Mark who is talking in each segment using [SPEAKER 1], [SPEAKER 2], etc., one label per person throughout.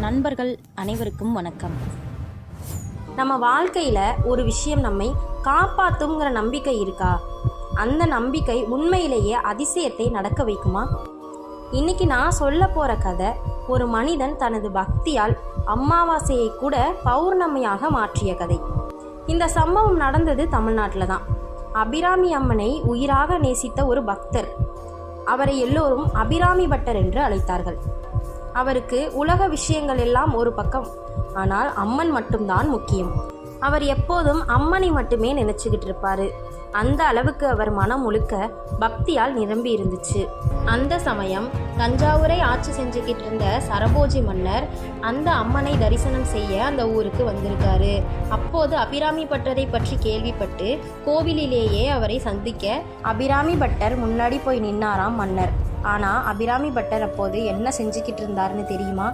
[SPEAKER 1] நண்பர்கள் அனைவருக்கும் வணக்கம்.
[SPEAKER 2] நம்ம வாழ்க்கையில் ஒரு விஷயம் நம்மை காப்பாற்றுங்கிற நம்பிக்கை இருக்கா? அந்த நம்பிக்கை உண்மையிலேயே அதிசயத்தை நடக்க வைக்குமா? இன்னைக்கு நான் சொல்ல போகிற கதை ஒரு மனிதன் தனது பக்தியால் அமாவாசையை கூட பௌர்ணமியாக மாற்றிய கதை. இந்த சம்பவம் நடந்தது தமிழ்நாட்டில் தான். அபிராமி அம்மனை உயிராக நேசித்த ஒரு பக்தர். அவரை எல்லோரும் அபிராமி பட்டர் என்று அழைத்தார்கள். அவருக்கு உலக விஷயங்கள் எல்லாம் ஒரு பக்கம், ஆனால் அம்மன் மட்டும்தான் முக்கியம். அவர் எப்போதும் அம்மனை மட்டுமே நினைச்சுக்கிட்டு இருப்பாரு. அந்த அளவுக்கு அவர் மனம் முழுக்க பக்தியால் நிரம்பி இருந்துச்சு. அந்த சமயம் தஞ்சாவூரை ஆட்சி செஞ்சுக்கிட்டு இருந்த சரபோஜி மன்னர் அந்த அம்மனை தரிசனம் செய்ய அந்த ஊருக்கு வந்திருக்காரு. அப்போது அபிராமி பட்டரை பற்றி கேள்விப்பட்டு கோவிலிலேயே அவரை சந்திக்க அபிராமி பட்டர் முன்னாடி போய் நின்னாராம் மன்னர். ஆனால் அபிராமி பட்டர் அப்போது என்ன செஞ்சுக்கிட்டு இருந்தாருன்னு தெரியுமா?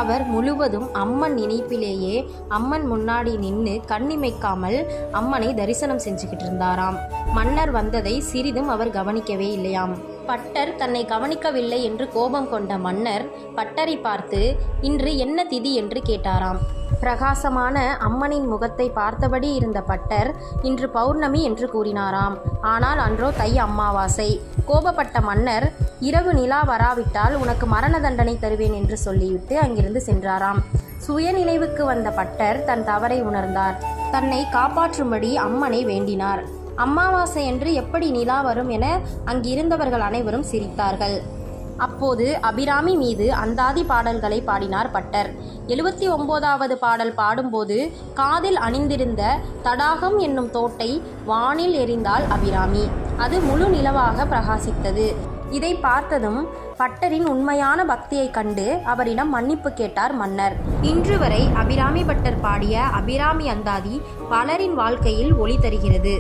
[SPEAKER 2] அவர் முழுவதும் அம்மன் நினைப்பிலேயே அம்மன் முன்னாடி நின்று கண்ணிமைக்காமல் அம்மனை தரிசனம் செஞ்சுக்கிட்டு இருந்தாராம். மன்னர் வந்ததை சிறிதும் அவர் கவனிக்கவே இல்லையாம். பட்டர் தன்னை கவனிக்கவில்லை என்று கோபம் கொண்ட மன்னர் பட்டரை பார்த்து இன்று என்ன திதி என்று கேட்டாராம். பிரகாசமான அம்மனின் முகத்தை பார்த்தபடி இருந்த பட்டர் இன்று பௌர்ணமி என்று கூறினாராம். ஆனால் அன்றோ தை அமாவாசை. கோபப்பட்ட மன்னர் இரவு நிலா வராவிட்டால் உனக்கு மரண தண்டனை தருவேன் என்று சொல்லிவிட்டு அங்கிருந்து சென்றாராம். சுயநினைவுக்கு வந்த பட்டர் தன் தவறை உணர்ந்தார். தன்னை காப்பாற்றும்படி அம்மனை வேண்டினார். அமாவாசை என்று எப்படி நிலா வரும் என அங்கிருந்தவர்கள் அனைவரும் சிரித்தார்கள். அப்போது அபிராமி மீது அந்தாதி பாடல்களை பாடினார் பட்டர். 79வது பாடல் பாடும்போது காதில் அணிந்திருந்த தடாகம் என்னும் தோட்டை வானில் எறிந்தாள் அபிராமி. அது முழு நிலவாக பிரகாசித்தது. இதை பார்த்ததும் பட்டரின் உண்மையான பக்தியை கண்டு அவரிடம் மன்னிப்பு கேட்டார் மன்னர். இன்று வரை அபிராமி பட்டர் பாடிய அபிராமி அந்தாதி பலரின் வாழ்க்கையில் ஒளி தருகிறது.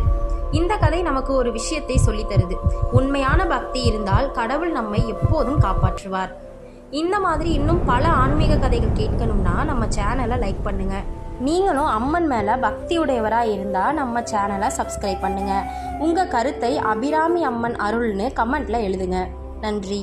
[SPEAKER 2] இந்த கதை நமக்கு ஒரு விஷயத்தை சொல்லித் தருது. உண்மையான பக்தி இருந்தால் கடவுள் நம்மை எப்போதும் காப்பாற்றுவார். இந்த மாதிரி இன்னும் பல ஆன்மீக கதைகள் கேட்கணும்னா நம்ம சேனலை லைக் பண்ணுங்க. நீங்களும் அம்மன் மேலே பக்தியுடையவராக இருந்தால் நம்ம சேனலை சப்ஸ்கிரைப் பண்ணுங்க. உங்கள் கருத்தை அபிராமி அம்மன் அருள்னு கமெண்ட்ல எழுதுங்க. நன்றி.